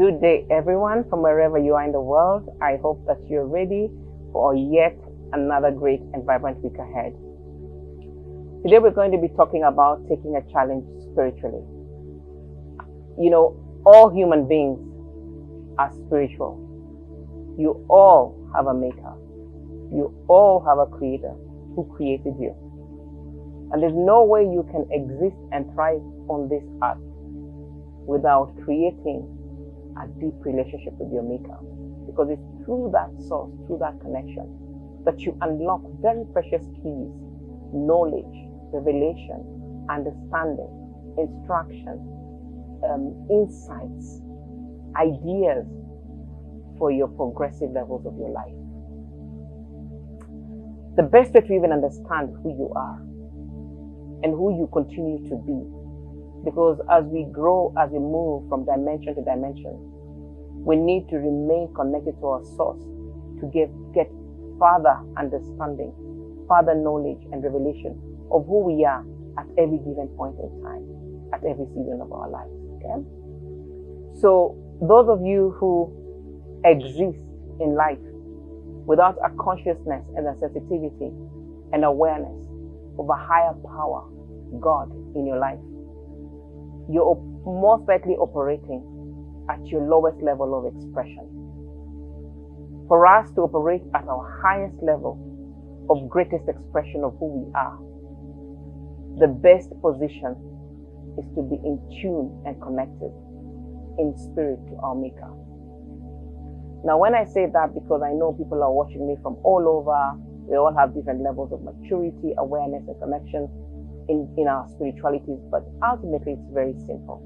Good day, everyone, from wherever you are in the world. I hope that you're ready for yet another great and vibrant week ahead. Today, we're going to be talking about taking a challenge spiritually. You know, all human beings are spiritual. You all have a maker. You all have a creator who created you. And there's no way you can exist and thrive on this earth without creating a deep relationship with your maker, because it's through that source, through that connection, that you unlock very precious keys, knowledge, revelation, understanding, instruction, insights, ideas for your progressive levels of your life. The best way to even understand who you are and who you continue to be, because as we grow, as we move from dimension to dimension, we need to remain connected to our source to get further understanding, further knowledge and revelation of who we are at every given point in time, at every season of our lives. Okay? So those of you who exist in life without a consciousness and a sensitivity and awareness of a higher power, God, in your life, you're most likely operating at your lowest level of expression. For us to operate at our highest level of greatest expression of who we are, the best position is to be in tune and connected in spirit to our Maker. Now, when I say that, because I know people are watching me from all over, we all have different levels of maturity, awareness, and connection in our spiritualities, but ultimately it's very simple.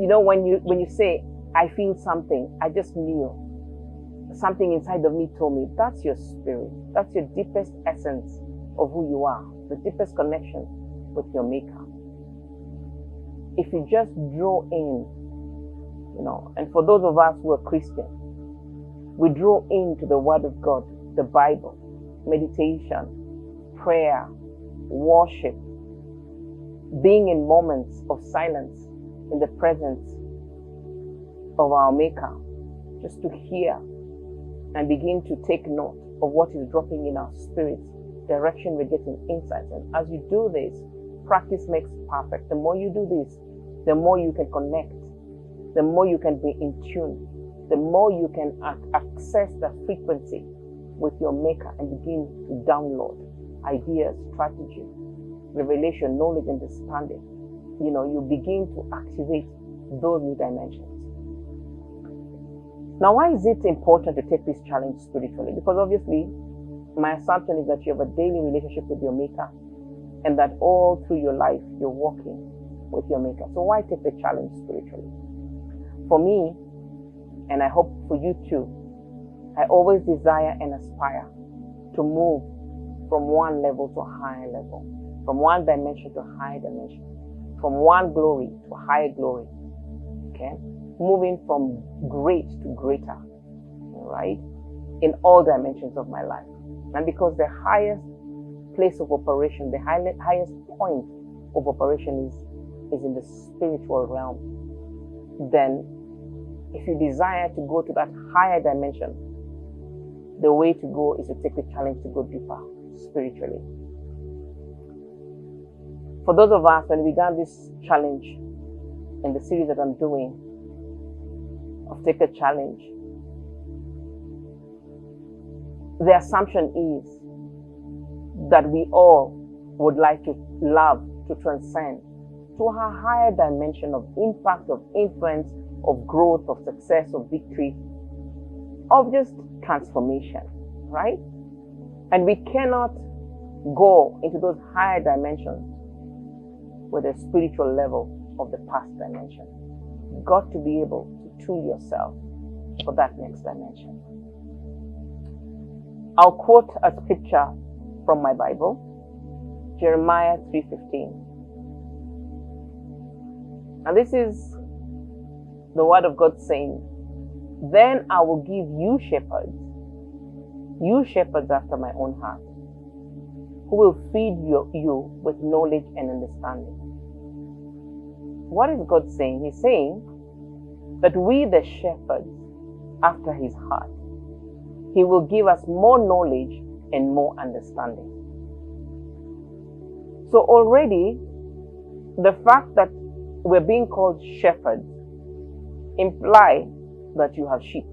You know, when you say, I feel something, I just knew, something inside of me told me, that's your spirit, that's your deepest essence of who you are, the deepest connection with your Maker. If you just draw in, you know, and for those of us who are Christian, we draw into the Word of God, the Bible, meditation, prayer, worship, being in moments of silence in the presence of our Maker, just to hear and begin to take note of what is dropping in our spirits, direction we're getting, insights. And as you do this, practice makes perfect. The more you do this, the more you can connect, the more you can be in tune, the more you can access the frequency with your Maker and begin to download ideas, strategy, revelation, knowledge, understanding. You know, you begin to activate those new dimensions. Now, why is it important to take this challenge spiritually? Because obviously, my assumption is that you have a daily relationship with your Maker, and that all through your life, you're walking with your Maker. So why take the challenge spiritually? For me, and I hope for you too, I always desire and aspire to move from one level to a higher level, from one dimension to a higher dimension, from one glory to a higher glory, okay? Moving from great to greater, right? In all dimensions of my life. And because the highest place of operation, the highest point of operation is in the spiritual realm, then if you desire to go to that higher dimension, the way to go is to take the challenge to go deeper spiritually. For those of us, when we began this challenge in the series that I'm doing of Take a Challenge, the assumption is that we all would like to love to transcend to a higher dimension of impact, of influence, of growth, of success, of victory, of just transformation, right? And we cannot go into those higher dimensions with a spiritual level of the past dimension. You've got to be able to tool yourself for that next dimension. I'll quote a scripture from my Bible, Jeremiah 3:15. And this is the word of God saying, then I will give you shepherds after my own heart, who will feed you with knowledge and understanding. What is God saying? He's saying that we, the shepherds after his heart, he will give us more knowledge and more understanding. So already, the fact that we're being called shepherds imply that you have sheep.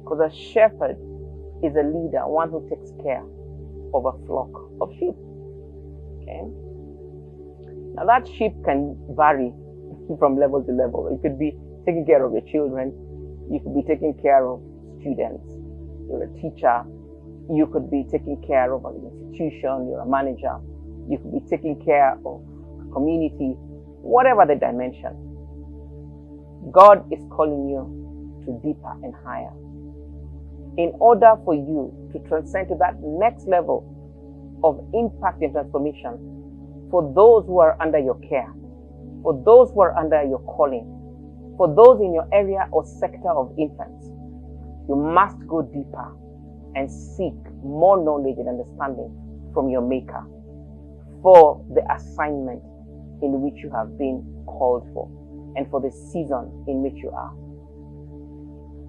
Because a shepherd is a leader, one who takes care of a flock of sheep. Okay? Now that sheep can vary from level to level. You could be taking care of your children. You could be taking care of students. You're a teacher. You could be taking care of an institution. You're a manager. You could be taking care of a community. Whatever the dimension, God is calling you to deeper and higher. In order for you to transcend to that next level of impact and transformation for those who are under your care, for those who are under your calling, for those in your area or sector of influence, you must go deeper and seek more knowledge and understanding from your Maker for the assignment in which you have been called for and for the season in which you are.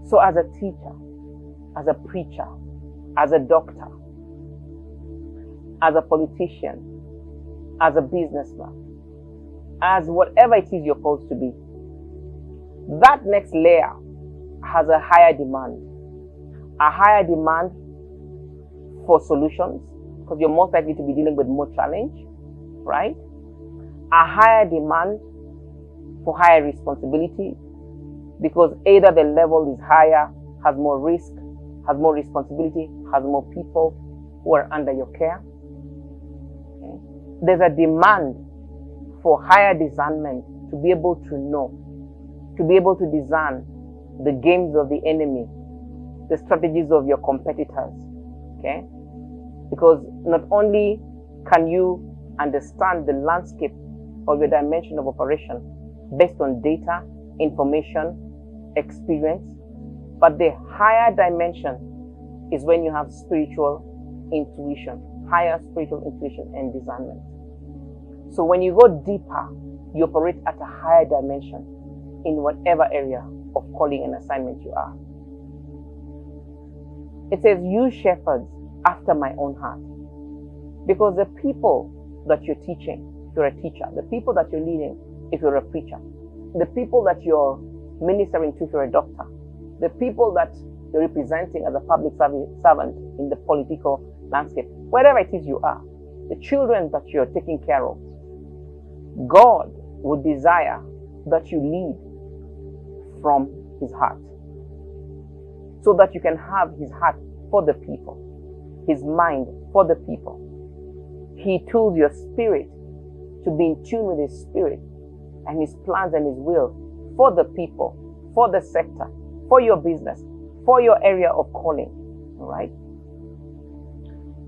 So as a teacher, as a preacher, as a doctor, as a politician, as a businessman, as whatever it is you're called to be, that next layer has a higher demand for solutions, because you're most likely to be dealing with more challenge, right? A higher demand for higher responsibility, because either the level is higher, has more risk, has more responsibility, has more people who are under your care. Okay. There's a demand for higher discernment to be able to know, to be able to discern the games of the enemy, the strategies of your competitors. Okay? Because not only can you understand the landscape of your dimension of operation based on data, information, experience, but the higher dimension is when you have spiritual intuition, higher spiritual intuition and discernment. So when you go deeper, you operate at a higher dimension in whatever area of calling and assignment you are. It says, you shepherds after my own heart. Because the people that you're teaching, if you're a teacher, the people that you're leading, if you're a preacher, the people that you're ministering to if you're a doctor, the people that you're representing as a public servant in the political landscape, wherever it is you are, the children that you're taking care of, God would desire that you lead from his heart, so that you can have his heart for the people, his mind for the people. He tools your spirit to be in tune with his spirit and his plans and his will for the people, for the sector, for your business, for your area of calling. All right?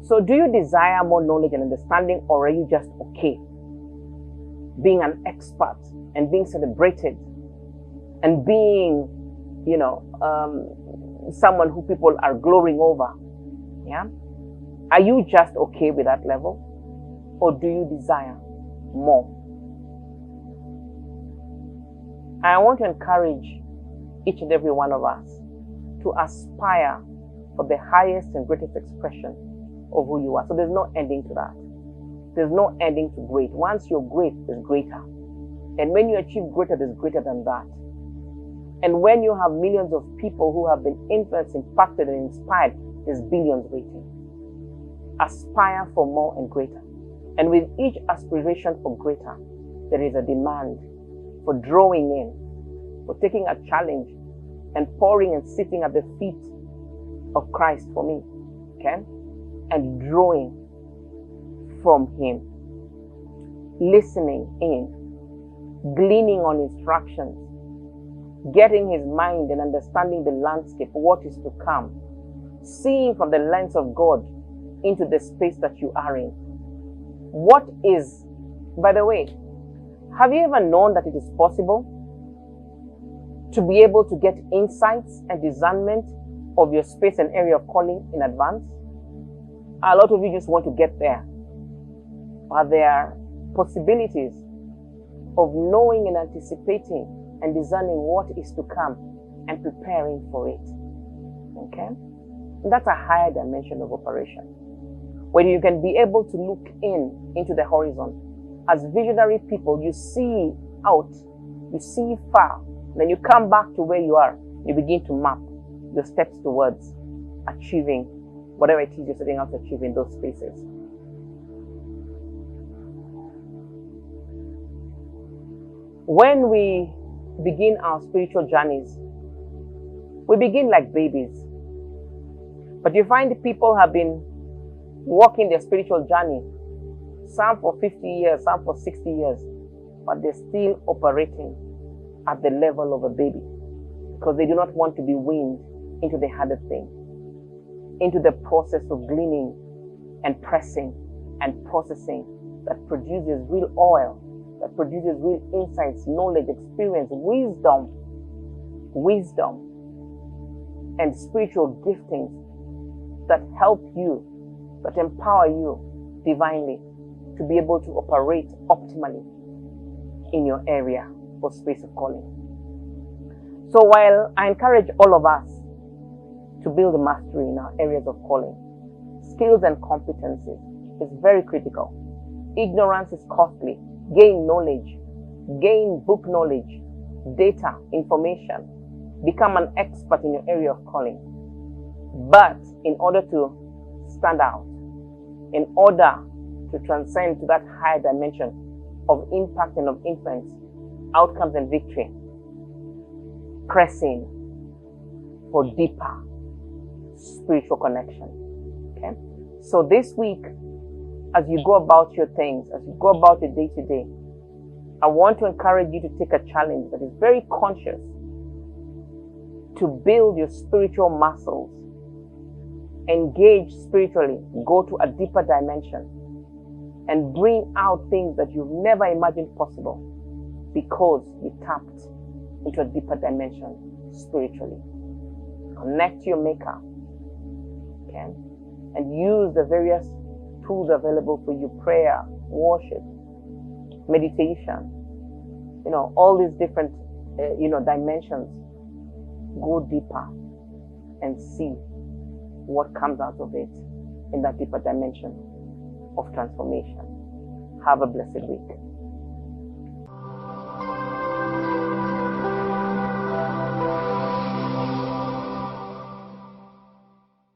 So do you desire more knowledge and understanding, or are you just okay being an expert and being celebrated and being, someone who people are glorying over? Yeah? Are you just okay with that level, or do you desire more? I want to encourage each and every one of us to aspire for the highest and greatest expression of who you are. So there's no ending to that. There's no ending to great. Once you're great, there's greater. And when you achieve greater, there's greater than that. And when you have millions of people who have been influenced, impacted, and inspired, there's billions waiting. Aspire for more and greater. And with each aspiration for greater, there is a demand for drawing in, for taking a challenge and pouring and sitting at the feet of Christ for me, okay? And drawing from him, listening in, gleaning on instructions, getting his mind and understanding the landscape, what is to come, seeing from the lens of God into the space that you are in. What is, by the way, have you ever known that it is possible to be able to get insights and discernment of your space and area of calling in advance? A lot of you just want to get there. But there are possibilities of knowing and anticipating and discerning what is to come and preparing for it. Okay? And that's a higher dimension of operation, where you can be able to look into the horizon. As visionary people, you see out, you see far, then you come back to where you are. You begin to map your steps towards achieving whatever it is you're setting out to achieve in those spaces. When we begin our spiritual journeys, we begin like babies. But you find people have been walking their spiritual journey, some for 50 years, some for 60 years, but they're still operating at the level of a baby because they do not want to be weaned into the harder thing, into the process of gleaning and pressing and processing that produces real oil, that produces real insights, knowledge, experience, wisdom, and spiritual giftings that help you, that empower you divinely to be able to operate optimally in your area or space of calling. So while I encourage all of us to build a mastery in our areas of calling, skills and competencies is very critical. Ignorance is costly. Gain knowledge, gain book knowledge, data, information, become an expert in your area of calling. But in order to stand out, in order to transcend to that higher dimension of impact and of influence, outcomes and victory, pressing for deeper spiritual connection. Okay? So this week, as you go about your things, as you go about your day to day, I want to encourage you to take a challenge that is very conscious to build your spiritual muscles, engage spiritually, go to a deeper dimension, and bring out things that you've never imagined possible because you tapped into a deeper dimension spiritually. Connect to your maker, okay? And use the various tools available for you: prayer, worship, meditation, all these different, dimensions. Go deeper and see what comes out of it in that deeper dimension of transformation. Have a blessed week.